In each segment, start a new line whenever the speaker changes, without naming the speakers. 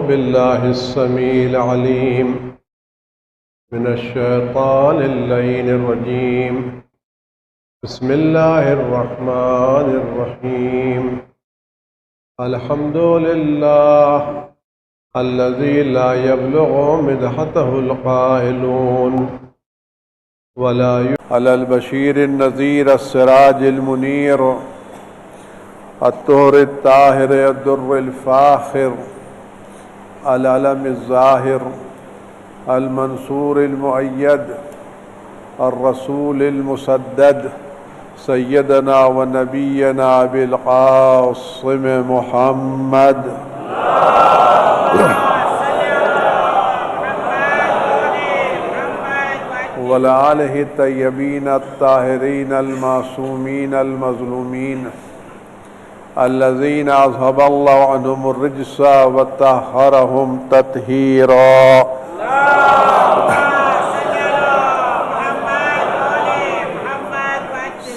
بالله السميع العليم من الشيطان اللعين الرجيم. بسم الله الرحمن الرحيم. الحمد لله الذي لا يبلغ مدحته القائلون ولا على البشير النذير السراج المنير الطهر الطاهر الدر الفاخر العلم الظاهر المنصور المؤيد الرسول المسدد سيدنا ونبينا بالقاسم محمد وعلى آله الطيبين الطاهرين المعصومين المظلومين الذين أذهب الله عنهم الرجس وطهرهم تطهيرا.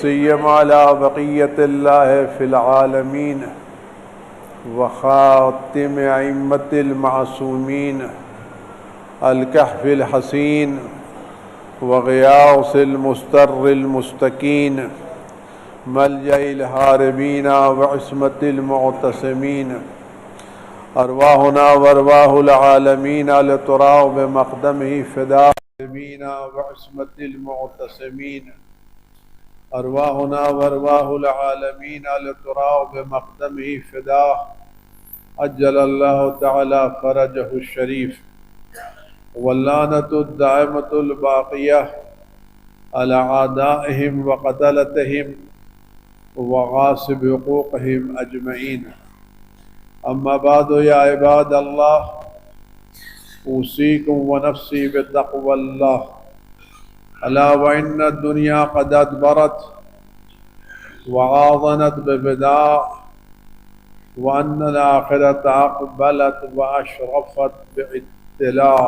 سيما على بقية الله في العالمين وخاتم أئمة المعصومين الكهف الحسين وغياث المستر المستكين ملجأ الهاربين وعصمة المعتصمين أرواحنا وأرواح العالمين لتراو بمقدمه فداء الهاربين وعصمة المعتصمين أرواحنا وأرواح العالمين لتراو بمقدمه فداء أجل الله تعالى فرجه الشريف. واللعنة الدائمة الباقية على أعدائهم وقتلتهم وغاصب حقوقهم أجمعين. أما بعد يا عباد الله أوصيكم ونفسي بتقوى الله. ألا وإن الدنيا قد أدبرت وعاظنت ببداء وأن الآخرة أقبلت وأشرفت باطلاع.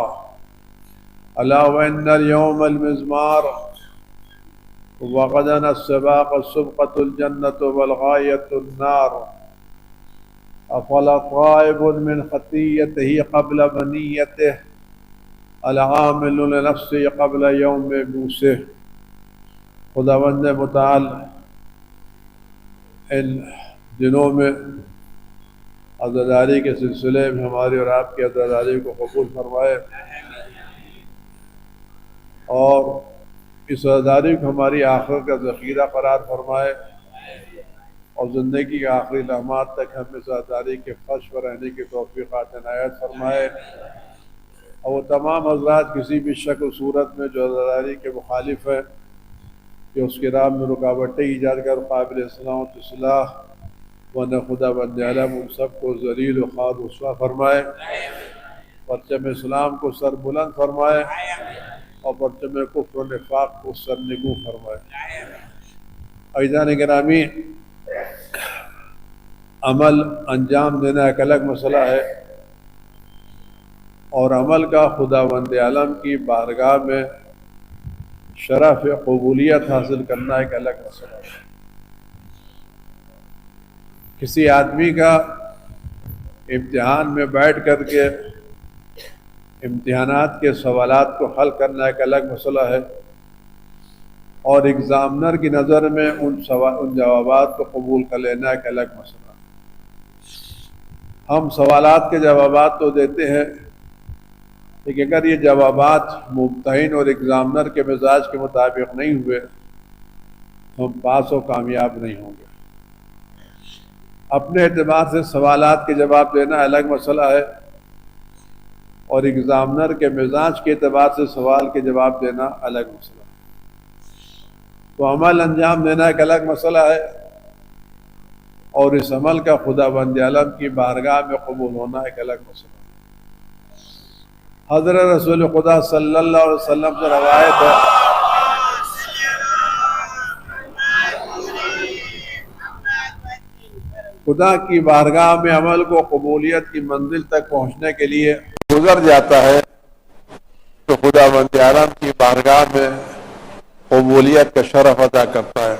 ألا وإن اليوم المزمار وغدا السباق السبقة الجنة والغاية النار. أفلا طائب من خطيته قبل بنيته العامل لنفسه قبل يوم موسه. خداوند متعال ان دنوں میں عزاداری کے سلسلے میں ہماری اور آپ کی عزاداری کو قبول فرمائے اور اس عزاداری کو ہماری آخرت کا ذخیرہ قرار فرمائے اور زندگی کے آخری لمحات تک ہم اس عزاداری کے فرش پر رہنے کی توفیقات عنایت فرمائے. اور وہ تمام حضرات کسی بھی شکل و صورت میں جو عزاداری کے مخالف ہے کہ اس کے راہ میں رکاوٹیں ایجاد کر قابل اصلاح و اصلاح ورنہ خدا بند عالم ان سب کو ذلیل و خوار رسوا فرمائے. پرچم اسلام کو سر بلند فرمائے اور پرچم کفر و نفاق کو سر نگو فرمائے. عزیزان گرامی، عمل انجام دینا ایک الگ مسئلہ ہے اور عمل کا خداوند عالم کی بارگاہ میں شرف قبولیت حاصل کرنا ایک الگ مسئلہ ہے. کسی آدمی کا امتحان میں بیٹھ کر کے امتحانات کے سوالات کو حل کرنا ایک الگ مسئلہ ہے اور ایگزامنر کی نظر میں ان جوابات کو قبول کر لینا ایک الگ مسئلہ ہے. ہم سوالات کے جوابات تو دیتے ہیں لیکن اگر یہ جوابات ممتحن اور ایگزامنر کے مزاج کے مطابق نہیں ہوئے تو ہم پاس و کامیاب نہیں ہوں گے. اپنے اعتبار سے سوالات کے جواب دینا الگ مسئلہ ہے اور ایگزامنر کے مزاج کے اعتبار سے سوال کے جواب دینا الگ مسئلہ ہے. تو عمل انجام دینا ایک الگ مسئلہ ہے اور اس عمل کا خدا بند عالم کی بارگاہ میں قبول ہونا ایک الگ مسئلہ ہے. حضرت رسول خدا صلی اللہ علیہ وسلم سے روایت ہے خدا کی بارگاہ میں عمل کو قبولیت کی منزل تک پہنچنے کے لیے گزر جاتا ہے تو خدا بند عالم کی بارگاہ میں قبولیت کا شرف ادا کرتا ہے.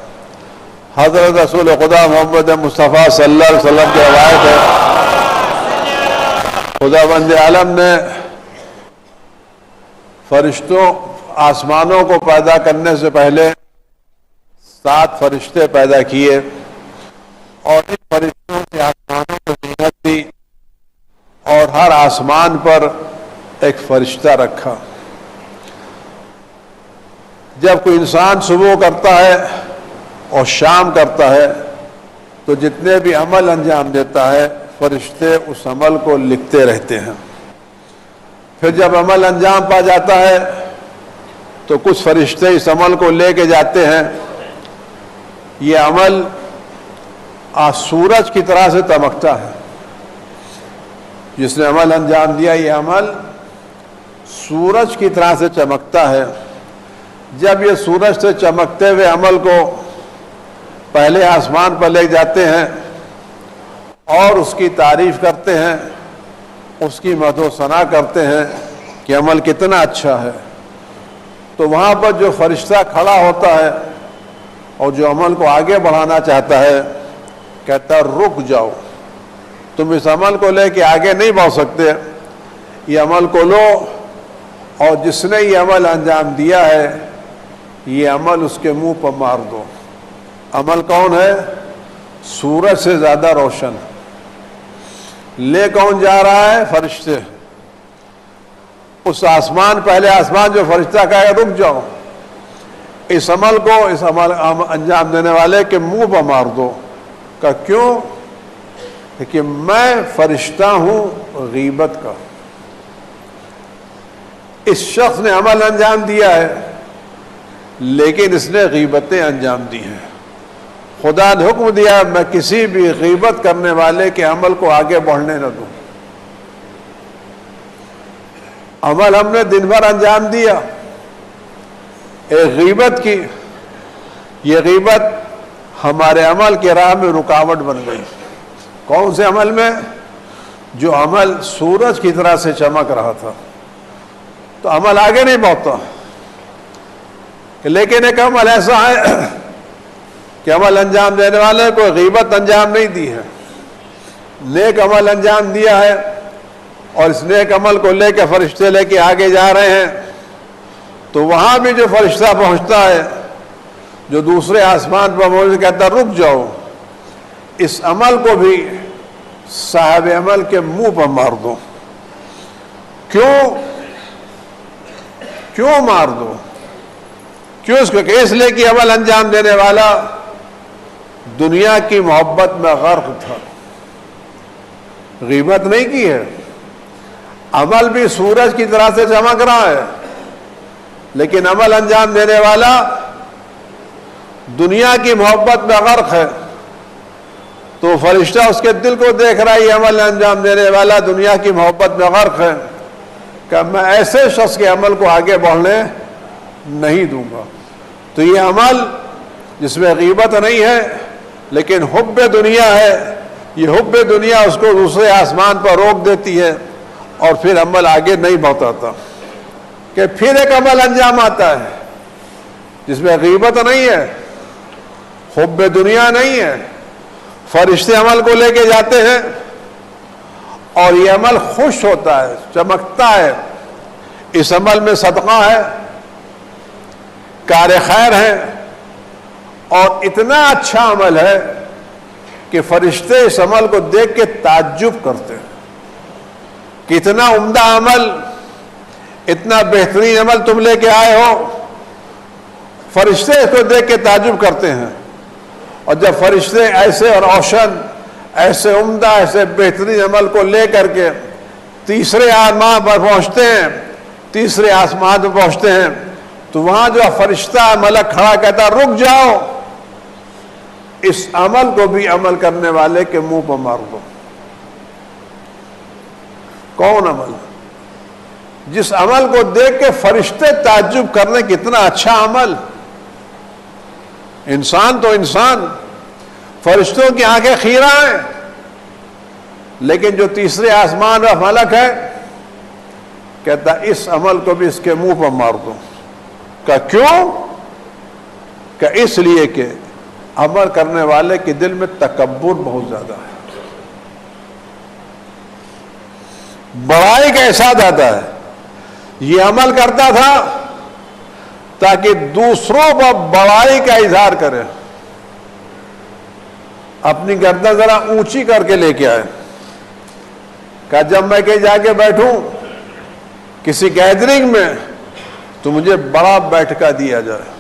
حضرت رسول خدا محمد مصطفیٰ صلی اللہ علیہ وسلم کی روایت ہے خداوند عالم نے فرشتوں آسمانوں کو پیدا کرنے سے پہلے 7 فرشتے پیدا کیے اور ان فرشتوں سے آسمانوں کو زینت دی اور ہر آسمان پر ایک فرشتہ رکھا۔ جب کوئی انسان صبح کرتا ہے اور شام کرتا ہے تو جتنے بھی عمل انجام دیتا ہے فرشتے اس عمل کو لکھتے رہتے ہیں۔ پھر جب عمل انجام پا جاتا ہے تو کچھ فرشتے اس عمل کو لے کے جاتے ہیں۔ یہ عمل سورج کی طرح سے چمکتا ہے۔ جس نے عمل انجام دیا یہ عمل سورج کی طرح سے چمکتا ہے۔ جب یہ سورج سے چمکتے ہوئے عمل کو پہلے آسمان پر لے جاتے ہیں اور اس کی تعریف کرتے ہیں، اس کی مدح و ثنا کرتے ہیں کہ عمل کتنا اچھا ہے، تو وہاں پر جو فرشتہ کھڑا ہوتا ہے اور جو عمل کو آگے بڑھانا چاہتا ہے کہتا ہے رک جاؤ، تم اس عمل کو لے کے آگے نہیں بڑھ سکتے، یہ عمل کو لو اور جس نے یہ عمل انجام دیا ہے یہ عمل اس کے منہ پر مار دو۔ عمل کون ہے؟ سورج سے زیادہ روشن۔ لے کون جا رہا ہے؟ فرشتے۔ اس آسمان، پہلے آسمان جو فرشتہ کہے رک جاؤ، اس عمل کو، اس عمل انجام دینے والے کے منہ پر مار دو۔ کہ کیوں؟ کہ میں فرشتہ ہوں غیبت کا۔ اس شخص نے عمل انجام دیا ہے لیکن اس نے غیبتیں انجام دی ہیں۔ خدا نے حکم دیا میں کسی بھی غیبت کرنے والے کے عمل کو آگے بڑھنے نہ دوں۔ عمل ہم نے دن بھر انجام دیا، ایک غیبت کی، یہ غیبت ہمارے عمل کے راہ میں رکاوٹ بن گئی۔ کون سے عمل میں؟ جو عمل سورج کی طرح سے چمک رہا تھا، تو عمل آگے نہیں بڑھتا۔ لیکن ایک عمل ایسا ہے کہ عمل انجام دینے والے کو غیبت انجام نہیں دی ہے، نیک عمل انجام دیا ہے، اور اس نیک عمل کو لے کے فرشتے لے کے آگے جا رہے ہیں، تو وہاں بھی جو فرشتہ پہنچتا ہے، جو دوسرے آسمان پر موجود، کہتا ہے رک جاؤ، اس عمل کو بھی صاحب عمل کے منہ پر مار دو۔ کیوں مار دو؟ کیوں؟ اس لیے کہ عمل انجام دینے والا دنیا کی محبت میں غرق تھا، غیبت نہیں کی ہے۔ عمل بھی سورج کی طرح سے چمک رہا ہے لیکن عمل انجام دینے والا دنیا کی محبت میں غرق ہے، تو فرشتہ اس کے دل کو دیکھ رہا ہے یہ عمل انجام دینے والا دنیا کی محبت میں غرق ہے، کہ میں ایسے شخص کے عمل کو آگے بڑھنے نہیں دوں گا۔ تو یہ عمل جس میں غیبت نہیں ہے لیکن حب دنیا ہے، یہ حب دنیا اس کو دوسرے آسمان پر روک دیتی ہے اور پھر عمل آگے نہیں بڑھتا۔ کہ پھر ایک عمل انجام آتا ہے جس میں غیبت نہیں ہے، حب دنیا نہیں ہے، فرشتے عمل کو لے کے جاتے ہیں اور یہ عمل خوش ہوتا ہے، چمکتا ہے، اس عمل میں صدقہ ہے، کار خیر ہے، اور اتنا اچھا عمل ہے کہ فرشتے اس عمل کو دیکھ کے تعجب کرتے ہیں کہ اتنا عمدہ عمل، اتنا بہترین عمل تم لے کے آئے ہو۔ فرشتے اس کو دیکھ کے تعجب کرتے ہیں، اور جب فرشتے ایسے روشن، ایسے عمدہ، ایسے بہترین عمل کو لے کر کے تیسرے آسمان پر پہنچتے ہیں، تیسرے آسمان پر پہنچتے ہیں، تو وہاں جو فرشتہ ملک کھڑا کہتا ہے رک جاؤ، اس عمل کو بھی عمل کرنے والے کے منہ پر مار دو۔ کون عمل؟ جس عمل کو دیکھ کے فرشتے تعجب کرنے کتنا اچھا عمل۔ انسان تو انسان، فرشتوں کی آنکھیں خیرہ ہیں، لیکن جو تیسرے آسمان کا ملک ہے کہتا اس عمل کو بھی اس کے منہ پر مار دو۔ کہ کیوں؟ کہ اس لیے کہ عمل کرنے والے کے دل میں تکبر بہت زیادہ ہے، بڑائی کا احساس آتا ہے. یہ عمل کرتا تھا تاکہ دوسروں پر بڑائی کا اظہار کرے, اپنی گردن ذرا اونچی کر کے لے کے آئے. کہ جب میں کہیں جا کے بیٹھوں کسی گیدرنگ میں تو مجھے بڑا بیٹھکا دیا جائے.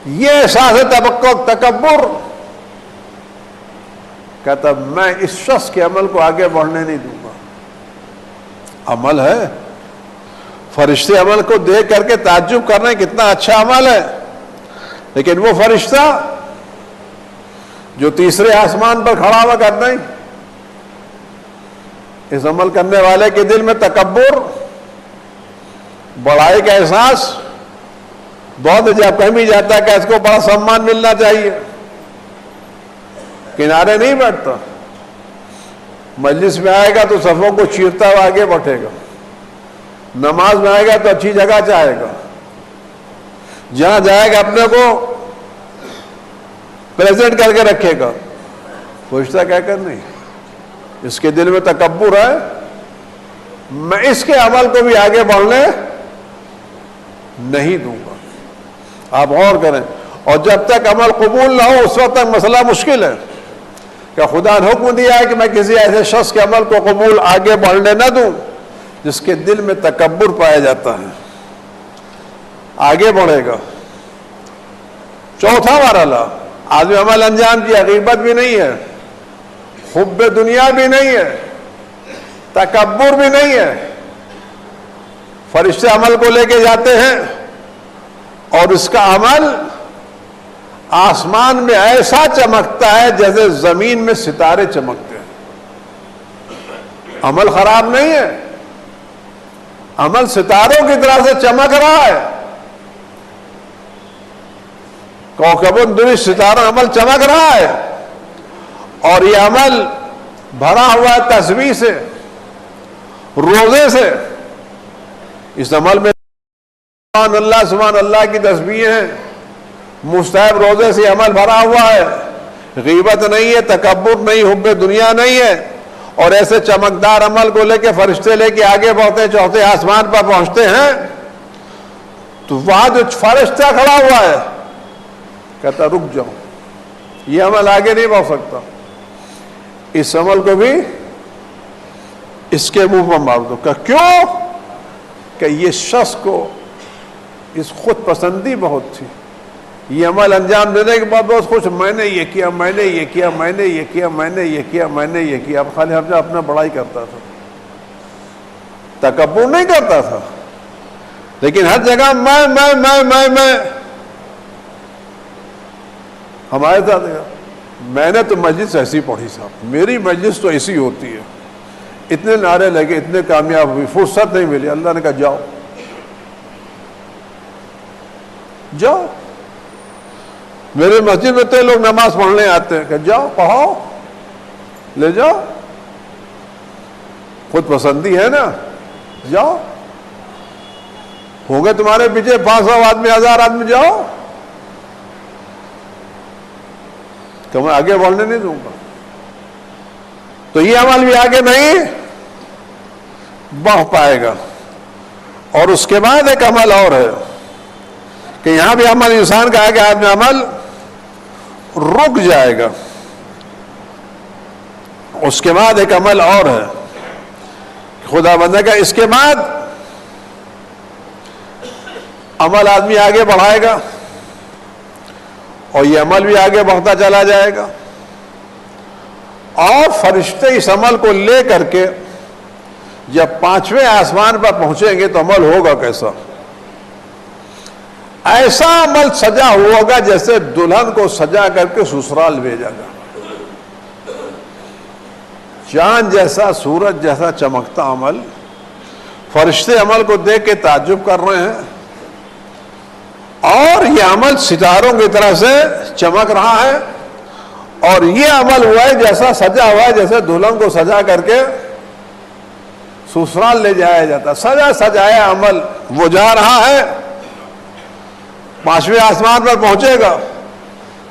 یہ احساس ہے تکبر. کہتا میں اس شخص کے عمل کو آگے بڑھنے نہیں دوں گا. عمل ہے, فرشتے عمل کو دیکھ کر کے تعجب کر رہے ہیں کتنا اچھا عمل ہے, لیکن وہ فرشتہ جو تیسرے آسمان پر کھڑا ہوا کرتا ہے, اس عمل کرنے والے کے دل میں تکبر, بڑائی کا احساس بہت ہے. جب کہیں بھی جاتا ہے کہ اس کو بڑا سمان ملنا چاہیے, کنارے نہیں بیٹھتا. مجلس میں آئے گا تو صفوں کو چیرتا ہوا آگے بڑھے گا, نماز میں آئے گا تو اچھی جگہ چاہے گا, جہاں جائے گا اپنے کو پریزنٹ کر کے رکھے گا. پوچھتا کہہ کر نہیں, اس کے دل میں تکبر ہے, میں اس کے عمل کو بھی آگے بڑھنے نہیں دوں گا. آپ غور کریں, اور جب تک عمل قبول نہ ہو اس وقت تک مسئلہ مشکل ہے. کہ خدا نے حکم دیا ہے کہ میں کسی ایسے شخص کے عمل کو قبول آگے بڑھنے نہ دوں جس کے دل میں تکبر پایا جاتا ہے. آگے بڑھے گا. چوتھا مرحلہ, آدمی عمل انجام کیا, غیبت بھی نہیں ہے, حب دنیا بھی نہیں ہے, تکبر بھی نہیں ہے. فرشتے عمل کو لے کے جاتے ہیں اور اس کا عمل آسمان میں ایسا چمکتا ہے جیسے زمین میں ستارے چمکتے ہیں. عمل خراب نہیں ہے, عمل ستاروں کی طرح سے چمک رہا ہے. کوكب درش ستارہ عمل چمک رہا ہے, اور یہ عمل بھرا ہوا ہے تسبیح سے, روزے سے. اس عمل میں سبحان اللہ کی تسبیح ہیں, مستحب روزے سے عمل بھرا ہوا ہے. غیبت نہیں ہے, تکبر نہیں, حب دنیا نہیں ہے. اور ایسے چمکدار عمل کو لے کے فرشتے لے کے آگے بڑھتے چوتھے آسمان پر پہنچتے ہیں تو وہاں جو فرشتہ کھڑا ہوا ہے کہتا رک جاؤ, یہ عمل آگے نہیں بڑھ سکتا. اس عمل کو بھی اس کے منہ پر مار دو. کہ کیوں؟ کہ یہ شخص کو اس خود پسندی بہت تھی. یہ عمل انجام دینے کے بعد بہت خوش, میں نے یہ کیا, میں نے یہ کیا, میں نے یہ کیا, میں نے یہ کیا, میں نے یہ کیا. اب خالی ہم اپنا بڑائی کرتا تھا, تکبر نہیں کرتا تھا, لیکن ہر جگہ میں. ہمارے ساتھ میں نے تو مجلس ایسی پڑھی صاحب, میری مجلس تو ایسی ہوتی ہے. اتنے نعرے لگے, اتنے کامیاب ہوئی, فرصت نہیں ملی. اللہ نے کہا جاؤ جاؤ. میرے مسجد میں تو لوگ نماز پڑھنے آتے ہیں, کہ جاؤ پڑھاؤ, لے جاؤ, خود پسندی ہے نا, جاؤ. ہو گئے تمہارے پیچھے 500 آدمی, 1000 آدمی, جاؤ. کہ میں آگے بڑھنے نہیں دوں گا. تو یہ عمل بھی آگے نہیں بڑھ پائے گا. اور اس کے بعد ایک عمل اور ہے کہ یہاں بھی عمل انسان کا ہے کہ آدمی عمل رک جائے گا. اس کے بعد ایک عمل اور ہے, خدا بندہ کا اس کے بعد عمل آدمی آگے بڑھائے گا اور یہ عمل بھی آگے بڑھتا چلا جائے گا. اور فرشتے اس عمل کو لے کر کے جب 5ویں آسمان پر پہنچیں گے تو عمل ہوگا کیسا؟ ایسا عمل سجا ہوگا جیسے دلہن کو سجا کر کے سسرال بھیجا گا. چاند جیسا, سورج جیسا چمکتا عمل. فرشتے عمل کو دیکھ کے تعجب کر رہے ہیں, اور یہ عمل ستاروں کی طرح سے چمک رہا ہے. اور یہ عمل ہوا ہے جیسا سجا ہوا ہے جیسے دلہن کو سجا کر کے سسرال لے جایا جاتا. سجا سجایا عمل وہ جا رہا ہے, 5ویں آسمان پر پہنچے گا.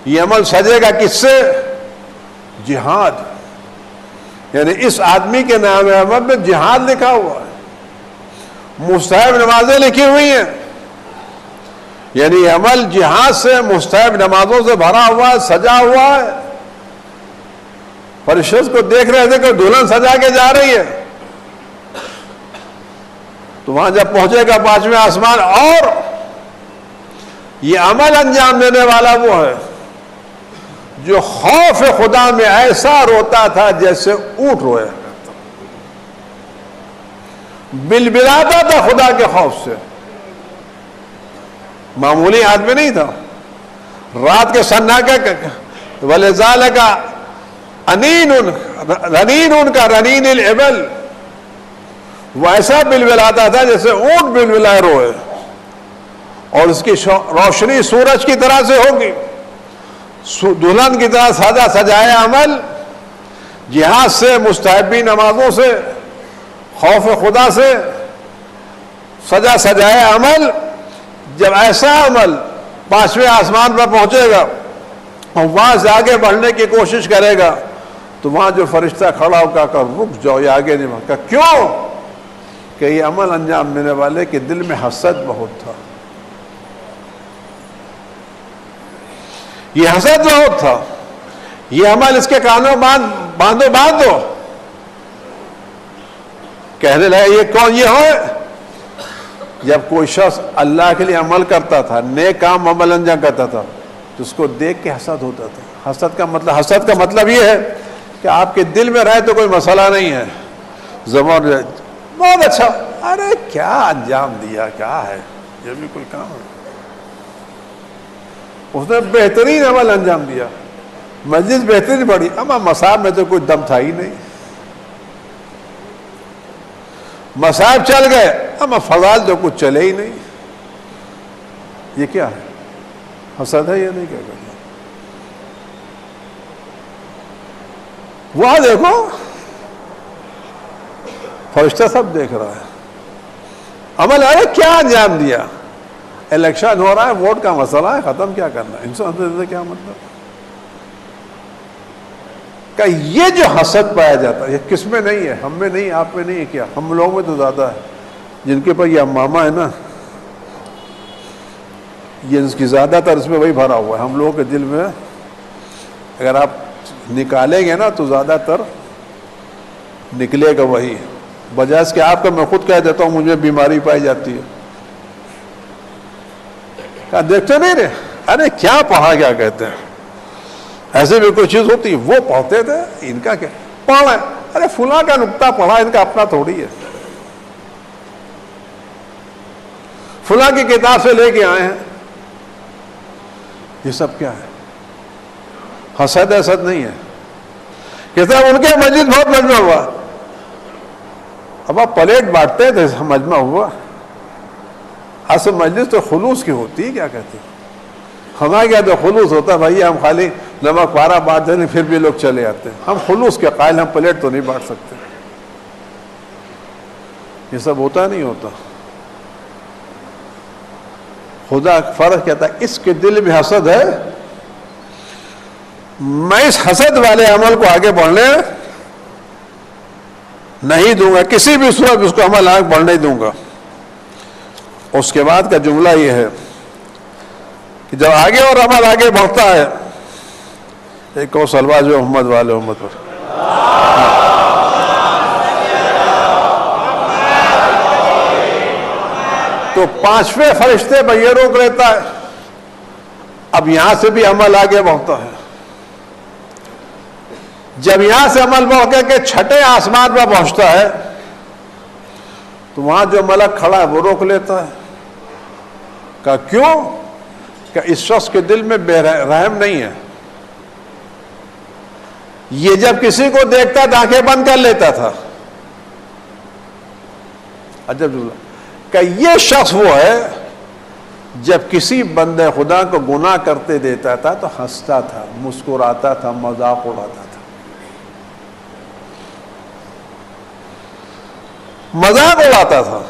یہ عمل سجے گا کس سے؟ جہاد. یعنی اس آدمی کے نام عمل میں جہاد لکھا ہوا ہے، مستحب نمازیں لکھی ہوئی ہیں، یعنی عمل جہاد سے مستحب نمازوں سے بھرا ہوا ہے، سجا ہوا ہے۔ فرشتے کو دیکھ رہے تھے کہ دلہن سجا کے جا رہی ہے، تو وہاں جب پہنچے گا 5ویں آسمان، اور یہ عمل انجام دینے والا وہ ہے جو خوف خدا میں ایسا روتا تھا جیسے اونٹ روئے، بلبلاتا تھا خدا کے خوف سے، معمولی آدمی نہیں تھا۔ رات کے سناٹے وَلِذَالِكَ رنین کا رنین الابل، وہ ایسا بلبلاتا تھا جیسے اونٹ بلبلائے روئے، اور اس کی روشنی سورج کی طرح سے ہوگی، دلہن کی طرح سجا سجائے عمل، جہاد سے، مستحبی نمازوں سے، خوف خدا سے سجا سجائے عمل۔ جب ایسا عمل 5ویں آسمان پر پہنچے گا اور وہاں سے آگے بڑھنے کی کوشش کرے گا، تو وہاں جو فرشتہ کھڑا ہو کر رک جاؤ، یہ آگے نہیں بڑھا۔ کیوں؟ کہ یہ عمل انجام دینے والے کے دل میں حسد بہت تھا، یہ حسد بہت تھا، یہ عمل اس کے کانوں باندھو، کہنے لگا یہ کون یہ ہو؟ جب کوئی شخص اللہ کے لیے عمل کرتا تھا، نیک کام عمل انجام کرتا تھا، تو اس کو دیکھ کے حسد ہوتا تھا۔ حسد کا مطلب یہ ہے کہ آپ کے دل میں رہے تو کوئی مسئلہ نہیں ہے، زبان بہت اچھا، ارے کیا انجام دیا، کیا ہے یہ بھی کوئی کام ہے، اس نے بہترین عمل انجام دیا، مجلس بہترین پڑی، اما مصاحب میں تو کوئی دم تھا ہی نہیں، مصاحب چل گئے اما فضائل تو کچھ چلے ہی نہیں، یہ کیا ہے؟ حسد ہے یا نہیں؟ کیا کرنا؟ وہاں دیکھو فرشتہ سب دیکھ رہا ہے، عمل ہے کیا انجام دیا، الیکشن ہو رہا ہے، ووٹ کا مسئلہ ہے، ختم کیا کرنا، انسان سے کیا مطلب؟ کہ یہ جو حسد پایا جاتا ہے یہ کس میں نہیں ہے؟ ہم میں نہیں، آپ میں نہیں ہے، کیا ہم لوگوں میں تو زیادہ ہے، جن کے پاس یہ امامہ ہے نا، یہ اس کی زیادہ تر اس میں وہی بھرا ہوا ہے۔ ہم لوگوں کے دل میں اگر آپ نکالیں گے نا تو زیادہ تر نکلے گا وہی، بجائے اس کہ آپ کا میں خود کہہ دیتا ہوں مجھے بیماری پائی جاتی ہے، کہا دیکھتے نہیں رہے، ارے کیا پڑھا، کیا کہتے ہیں، ایسے بھی کوئی چیز ہوتی ہے، وہ پڑھتے تھے، ان کا کیا پڑھا ہے، ارے فلاں کا نقطہ پڑھا، ان کا اپنا تھوڑی ہے، فلاں کی کتاب سے لے کے آئے ہیں، یہ سب کیا ہے؟ حسد حسد نہیں ہے، کہتے ہیں ان کے مجلس بہت مجمع ہوا، اب آپ پلیٹ بانٹتے تھے، مجمع ہوا، اصل مجلس تو خلوص کی ہوتی ہے، کیا کہتے ہیں ہمارے کیا تو خلوص ہوتا ہے بھائی، ہم خالی نمک پارا بانٹ دیں پھر بھی لوگ چلے آتے ہیں، ہم خلوص کے قائل، ہم پلیٹ تو نہیں بانٹ سکتے، یہ سب ہوتا نہیں ہوتا۔ خدا فرق کہتا ہے اس کے دل میں حسد ہے، میں اس حسد والے عمل کو آگے بڑھنے نہیں دوں گا، کسی بھی صورت اس کو عمل آگے بڑھنے نہیں دوں گا۔ اس کے بعد کا جملہ یہ ہے کہ جب آگے اور عمل آگے بڑھتا ہے، ایک اور صلوات جو محمد والے محمد پر، تو 5ویں فرشتے پر یہ روک لیتا ہے، اب یہاں سے بھی عمل آگے بڑھتا ہے، جب یہاں سے عمل بڑھ کے 6ٹھے آسمان پر پہنچتا ہے تو وہاں جو ملک کھڑا ہے وہ روک لیتا ہے، کہ کیوں؟ کہ اس شخص کے دل میں بے رحم نہیں ہے، یہ جب کسی کو دیکھتا تو آنکھیں بند کر لیتا تھا، عجب جملہ، کہ یہ شخص وہ ہے جب کسی بندے خدا کو گناہ کرتے دیتا تھا تو ہنستا تھا، مسکراتا تھا، مذاق اڑاتا تھا، مذاق اڑاتا تھا،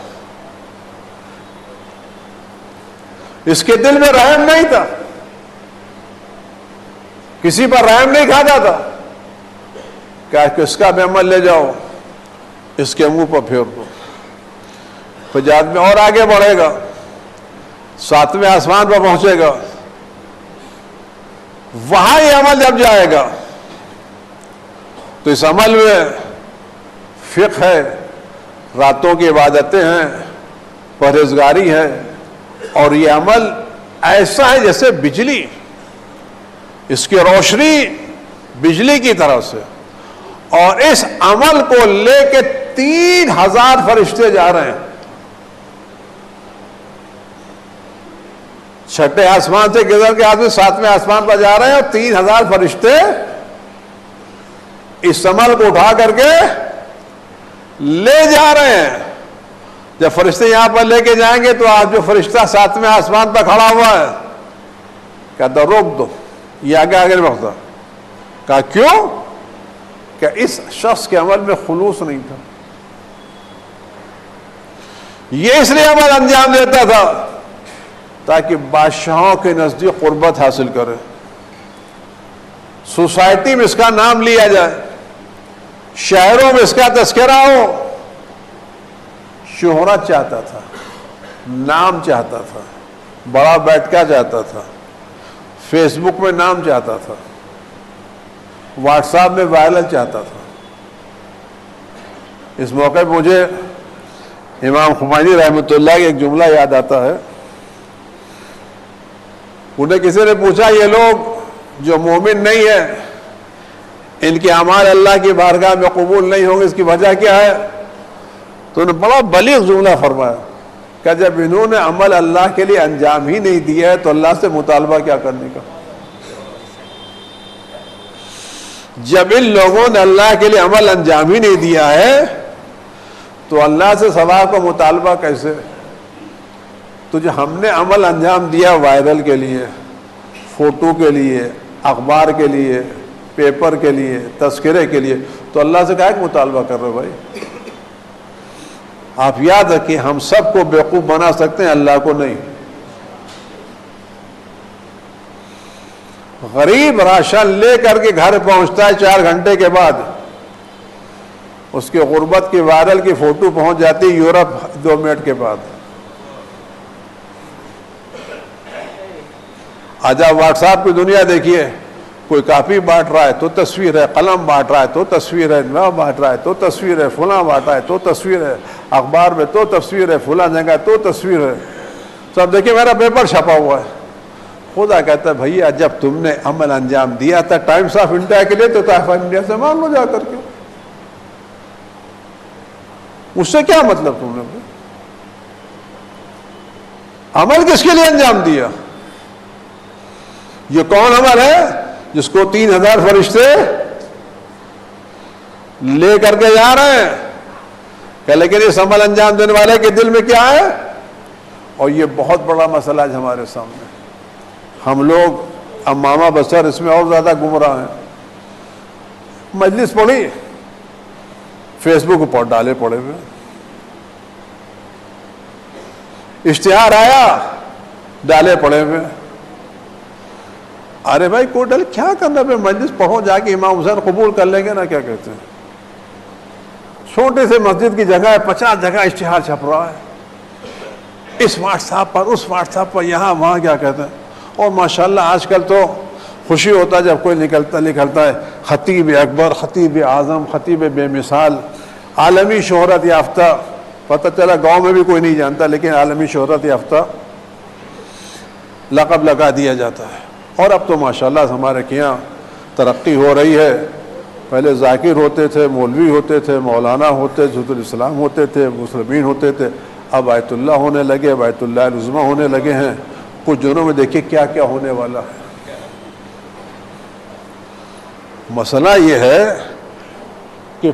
اس کے دل میں رحم نہیں تھا، کسی پر رحم نہیں کھاتا تھا، کہ اس کا بھی عمل لے جاؤ، اس کے منہ پر پھیر دو، پھر آدمی اور آگے بڑھے گا، 7ویں آسمان پر پہنچے گا، وہاں یہ عمل جب جائے گا تو اس عمل میں فقہ ہے، راتوں کی عبادتیں ہیں، پرہیزگاری ہے، اور یہ عمل ایسا ہے جیسے بجلی، اس کی روشنی بجلی کی طرح سے، اور اس عمل کو لے کے 3000 فرشتے جا رہے ہیں، 6 آسمان سے گزر کے آدمی 7ویں آسمان پر جا رہے ہیں، اور 3000 فرشتے اس عمل کو اٹھا کر کے لے جا رہے ہیں۔ جب فرشتے یہاں پر لے کے جائیں گے تو آج جو فرشتہ 7ویں آسمان پر کھڑا ہوا ہے کہتا روک دو، یہ آگے آگے نہیں بڑھتا۔ کہا کیوں؟ کہ اس شخص کے عمل میں خلوص نہیں تھا، یہ اس لیے عمل انجام دیتا تھا تاکہ بادشاہوں کے نزدیک قربت حاصل کرے، سوسائٹی میں اس کا نام لیا جائے، شہروں میں اس کا تذکرہ ہو۔ شہرت چاہتا تھا، نام چاہتا تھا، بڑا بیٹھکا چاہتا تھا، فیس بک میں نام چاہتا تھا، واٹس ایپ میں وائرل چاہتا تھا۔ اس موقع پہ مجھے امام خمینی رحمۃ اللہ کا ایک جملہ یاد آتا ہے۔ انہیں کسی نے پوچھا یہ لوگ جو مومن نہیں ہیں ان کے اعمال اللہ کی بارگاہ میں قبول نہیں ہوں گے، اس کی وجہ کیا ہے؟ تو انہوں نے بڑا بلیغ جملہ فرمایا کہ جب انہوں نے عمل اللہ کے لیے انجام ہی نہیں دیا ہے تو اللہ سے مطالبہ کیا کرنے کا؟ جب ان لوگوں نے اللہ کے لیے عمل انجام ہی نہیں دیا ہے تو اللہ سے ثواب کا مطالبہ کیسے؟ تو جو ہم نے عمل انجام دیا وائرل کے لیے، فوٹو کے لیے، اخبار کے لیے، پیپر کے لیے، تذکرے کے لیے، تو اللہ سے کیا مطالبہ کر رہے بھائی؟ آپ یاد رکھیں ہم سب کو بیوقوف بنا سکتے ہیں، اللہ کو نہیں۔ غریب راشن لے کر کے گھر پہنچتا ہے 4 گھنٹے کے بعد، اس کے غربت کی وائرل کی فوٹو پہنچ جاتی ہے یورپ 2 منٹ کے بعد۔ آج آپ واٹس ایپ کی دنیا دیکھیے، کوئی کاپی بانٹ رہا ہے تو تصویر ہے، قلم بانٹ رہا ہے تو تصویر ہے، نام بانٹ رہا ہے تو تصویر ہے، فلاں بانٹا ہے تو تصویر ہے، اخبار میں تو تصویر ہے، فلاں جگہ تو تصویر ہے، سب دیکھیے میرا پیپر چھپا ہوا ہے۔ خدا کہتا ہے بھیا جب تم نے عمل انجام دیا تھا ٹائمز آف انڈیا کے لیے تو ٹائمز آف انڈیا سے مان لو جا کر کے، اس سے کیا مطلب؟ تم نے عمل کس کے لیے انجام دیا؟ یہ کون عمل ہے جس کو 3000 فرشتے لے کر کے جا رہے ہیں؟ کہ لیکن اس عمل انجام دینے والے کے دل میں کیا ہے؟ اور یہ بہت بڑا مسئلہ ہے ہمارے سامنے۔ ہم لوگ امامہ بسر اس میں اور زیادہ گمراہ ہیں۔ مجلس پڑھی، فیس بک پر ڈالے پڑے ہوئے، اشتہار آیا ڈالے پڑے ہوئے۔ ارے بھائی کوئی ڈل کیا کرنا پہ مجلس پڑھو جا کے امام حسین قبول کر لیں گے نا، کیا کہتے ہیں؟ چھوٹے سے مسجد کی جگہ ہے 50 جگہ اشتہار چھپ رہا ہے، اس واٹس ایپ پر، اس واٹس ایپ پر، یہاں وہاں، کیا کہتے ہیں۔ اور ماشاءاللہ آج کل تو خوشی ہوتا ہے جب کوئی نکلتا ہے خطیب اکبر، خطیب اعظم، خطیب بے مثال، عالمی شہرت یافتہ، پتہ چلا گاؤں میں بھی کوئی نہیں جانتا لیکن عالمی شہرت یافتہ لقب لگا دیا جاتا ہے۔ اور اب تو ماشاءاللہ ہمارے یہاں ترقی ہو رہی ہے، پہلے ذاکر ہوتے تھے، مولوی ہوتے تھے، مولانا ہوتے، حجت الاسلام ہوتے تھے، مسلمین ہوتے تھے، اب آیت اللہ ہونے لگے، آیت اللہ العظمیٰ ہونے لگے ہیں۔ کچھ دنوں میں دیکھیے کیا کیا ہونے والا ہے۔ مسئلہ یہ ہے کہ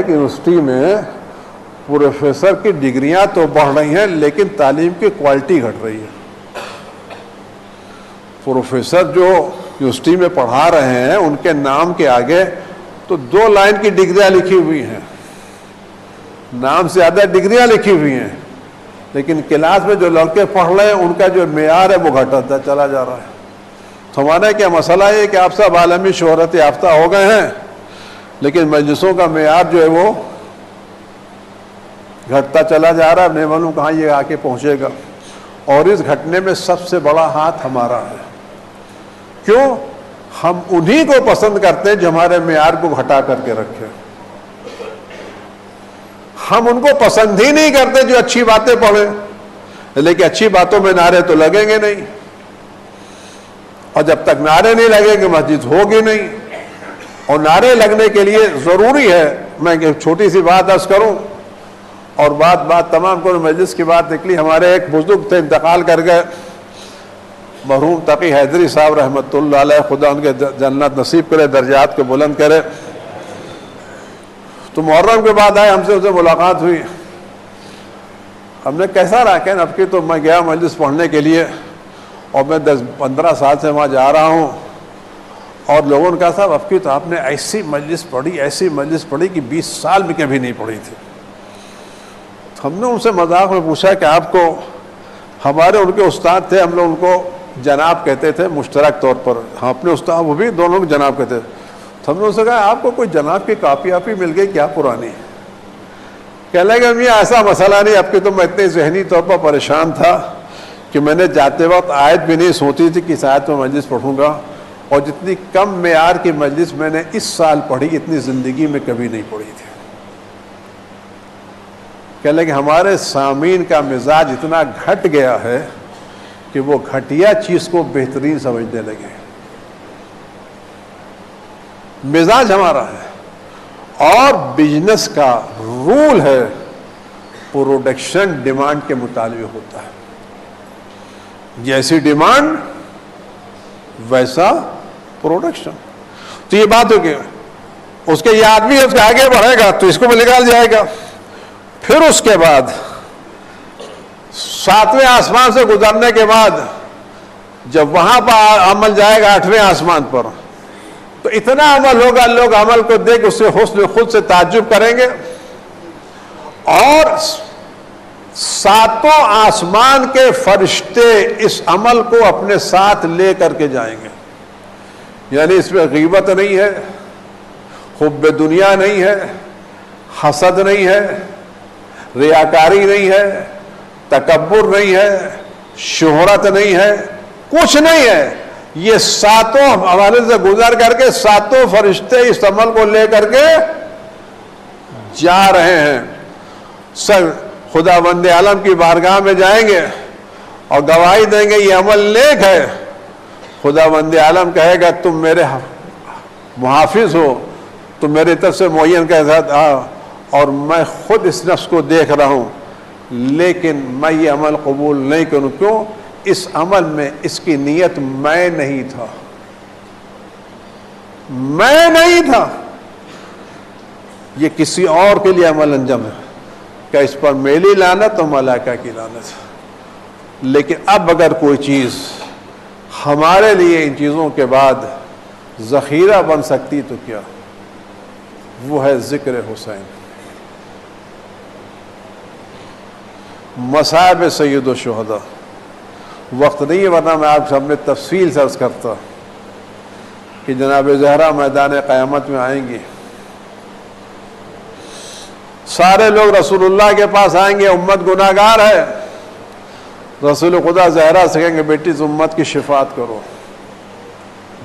یونیورسٹی میں پروفیسر کی ڈگریاں تو بڑھ رہی ہیں لیکن تعلیم کی کوالٹی گھٹ رہی ہے۔ پروفیسر جو یونیورسٹی میں پڑھا رہے ہیں ان کے نام کے آگے تو 2 لائن کی ڈگریاں لکھی ہوئی ہیں، نام سے زیادہ ڈگریاں لکھی ہوئی ہیں، لیکن کلاس میں جو لڑکے پڑھ رہے ہیں ان کا جو معیار ہے وہ گھٹتا چلا جا رہا ہے۔ ہمارا کیا مسئلہ ہے کہ آپ سب عالمی شہرت یافتہ ہو گئے ہیں، لیکن مجلسوں کا معیار جو ہے وہ گھٹتا چلا جا رہا ہے، نہیں معلوم کہاں یہ آ کے پہنچے گا، اور اس گھٹنے میں سب سے بڑا ہاتھ ہمارا ہے۔ کیوں؟ ہم انہی کو پسند کرتے ہیں جو ہمارے معیار کو گھٹا کر کے رکھے، ہم ان کو پسند ہی نہیں کرتے جو اچھی باتیں پڑھیں، لیکن اچھی باتوں میں نعرے تو لگیں گے نہیں، اور جب تک نعرے نہیں لگیں گے مسجد ہوگی نہیں۔ اور نعرے لگنے کے لیے ضروری ہے، میں ایک چھوٹی سی بات عرض کروں اور بات تمام کو مجلس کی بات نکلی۔ ہمارے ایک بزرگ تھے، انتقال کر گئے، مرحوم تقی حیدری صاحب رحمۃ اللہ علیہ، خدا ان کے جنت نصیب کرے، درجات کو بلند کرے۔ تو محرم کے بعد آئے، ہم سے اسے ملاقات ہوئی، ہم نے کیسا رہا کہ اب کی تو میں گیا مجلس پڑھنے کے لیے، اور میں 10-15 سال سے وہاں جا رہا ہوں، اور لوگوں نے کہا صاحب اب کی تو آپ نے ایسی مجلس پڑھی کہ 20 سال میں کبھی نہیں پڑھی تھی۔ ہم نے ان سے مذاق میں پوچھا کہ آپ کو، ہمارے ان کے استاد تھے، ہم لوگ ان کو جناب کہتے تھے مشترک طور پر، ہم اپنے استاد وہ بھی دونوں کو جناب کہتے تھے۔ تو ہم نے ان سے کہا آپ کو کوئی جناب کی کاپی آپی مل گئی کیا پرانی؟ کہنے لگے میاں ایسا مسئلہ نہیں، اب کی تو میں اتنے ذہنی طور پر پریشان تھا کہ میں نے جاتے وقت آیت بھی نہیں سوچی تھی کہ اس آیت میں مجلس پڑھوں گا، اور جتنی کم معیار کی مجلس میں نے اس سال پڑھی اتنی زندگی میں کبھی نہیں پڑھی تھی۔ کہنے لگے ہمارے سامعین کا مزاج اتنا گھٹ گیا ہے کہ وہ گھٹیا چیز کو بہترین سمجھنے لگے، مزاج ہمارا ہے۔ اور بزنس کا رول ہے پروڈکشن ڈیمانڈ کے مطابق ہوتا ہے، جیسی ڈیمانڈ ویسا پروڈکشن۔ تو یہ بات ہوگی، اس کے یہ آدمی اس کے آگے بڑھے گا تو اس کو بھی نکال جائے گا، پھر اس کے بعد 7ویں آسمان سے گزرنے کے بعد جب وہاں پر عمل جائے گا 8ویں آسمان پر، تو اتنا عمل ہوگا، لوگ عمل کو دیکھ اس سے حسن خود سے تعجب کریں گے، اور 7 آسمان کے فرشتے اس عمل کو اپنے ساتھ لے کر کے جائیں گے۔ یعنی اس میں غیبت نہیں ہے، حب دنیا نہیں ہے، حسد نہیں ہے، ریاکاری نہیں ہے، تکبر نہیں ہے، شہرت نہیں ہے، کچھ نہیں ہے۔ یہ 7 حوالے سے گزر کر کے 7 فرشتے اس عمل کو لے کر کے جا رہے ہیں۔ سر خدا بند عالم کی بارگاہ میں جائیں گے اور گواہی دیں گے یہ عمل نیک ہے۔ خدا بند عالم کہے گا تم میرے محافظ ہو، تم میری طرف سے معین کے ساتھ اور میں خود اس نفس کو دیکھ رہا ہوں، لیکن میں یہ عمل قبول نہیں کروں۔ کیوں؟ اس عمل میں اس کی نیت میں نہیں تھا، میں نہیں تھا، یہ کسی اور کے لیے عمل انجام ہے، کہ اس پر میری لعنت اور ملائکہ کی لعنت۔ لیکن اب اگر کوئی چیز ہمارے لیے ان چیزوں کے بعد ذخیرہ بن سکتی تو کیا؟ وہ ہے ذکر حسین، مصائب سید الشہداء۔ وقت نہیں ہے ورنہ میں آپ سب میں تفصیل سے عرض کرتا کہ جناب زہرا میدان قیامت میں آئیں گی، سارے لوگ رسول اللہ کے پاس آئیں گے، امت گناہ گار ہے، رسول خدا زہرا سے کہیں گے بیٹی اس امت کی شفاعت کرو۔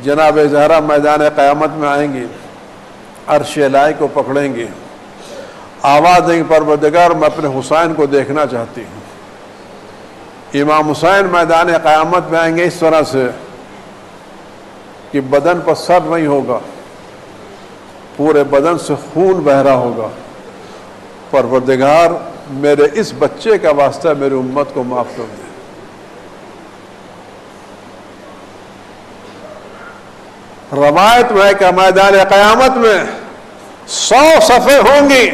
جناب زہرا میدان قیامت میں آئیں گی، عرش الہی کو پکڑیں گے، آواز دیں گے پروردگار میں اپنے حسین کو دیکھنا چاہتی ہوں۔ امام حسین میدان قیامت میں آئیں گے اس طرح سے کہ بدن پر سر نہیں ہوگا، پورے بدن سے خون بہہ رہا ہوگا، پروردگار میرے اس بچے کا واسطہ میری امت کو معاف کر دے۔ روایت میں ہے کہ میدان قیامت میں 100 صفحے ہوں گی،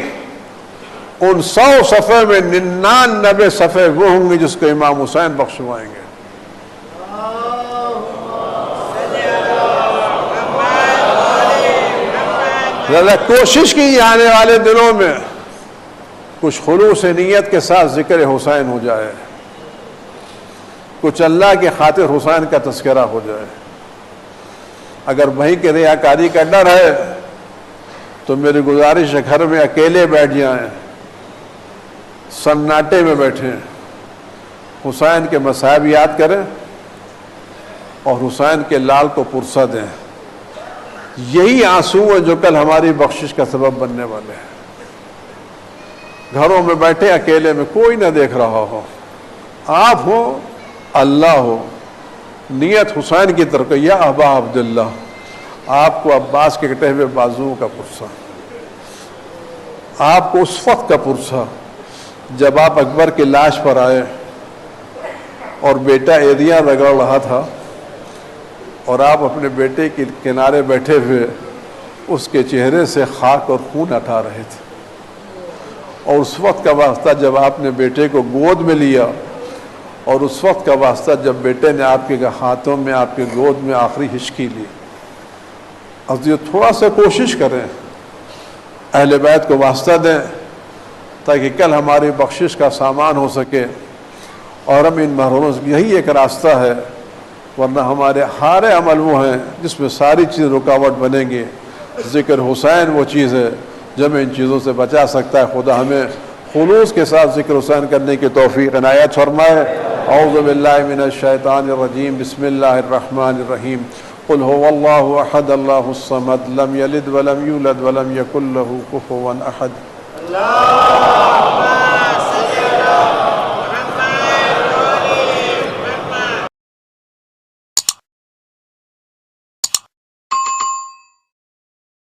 ان 100 صفحے میں 99 صفحے وہ ہوں گے جس کو امام حسین بخشوائیں گے۔ ذرا کوشش کی آنے والے دنوں میں کچھ خلوص نیت کے ساتھ ذکر حسین ہو جائے، کچھ اللہ کی خاطر حسین کا تذکرہ ہو جائے۔ اگر وہیں کی ریاکاری کا ڈر ہے تو میری گزارش ہے گھر میں اکیلے بیٹھ جائیں، سناٹے میں بیٹھیں، حسین کے مصائب یاد کریں اور حسین کے لال کو پرسہ دیں۔ یہی آنسو ہیں جو کل ہماری بخشش کا سبب بننے والے ہیں۔ گھروں میں بیٹھے اکیلے میں، کوئی نہ دیکھ رہا ہو، آپ ہو اللہ ہو، نیت حسین کی طرف یا ابا عبداللہ، آپ کو عباس کے کٹے ہوئے بازوؤں کا پرسہ، آپ کو اس وقت کا پرسہ جب آپ اکبر کی لاش پر آئے اور بیٹا ایدیاں رگڑ رہا تھا اور آپ اپنے بیٹے کے کنارے بیٹھے ہوئے اس کے چہرے سے خاک اور خون ہٹا رہے تھے، اور اس وقت کا واسطہ جب آپ نے بیٹے کو گود میں لیا، اور اس وقت کا واسطہ جب بیٹے نے آپ کے ہاتھوں میں آپ کے گود میں آخری ہچکی لی۔ اب یہ تھوڑا سا کوشش کریں، اہل بیت کو واسطہ دیں تاکہ کل ہماری بخشش کا سامان ہو سکے، اور ہم ان محروموں سے یہی ایک راستہ ہے، ورنہ ہمارے سارے عمل وہ ہیں جس میں ساری چیز رکاوٹ بنیں گے۔ ذکر حسین وہ چیز ہے جو ہمیں ان چیزوں سے بچا سکتا ہے۔ خدا ہمیں خلوص کے ساتھ ذکر حسین کرنے کی توفیق عنایت فرمائے۔ اعوذ باللہ من الشیطان الرجیم، بسم اللہ الرحمن الرحیم، قل هو اللہ احد اللہ الصمد لم یلد ولم یولد ولم یکن له کفوا احد۔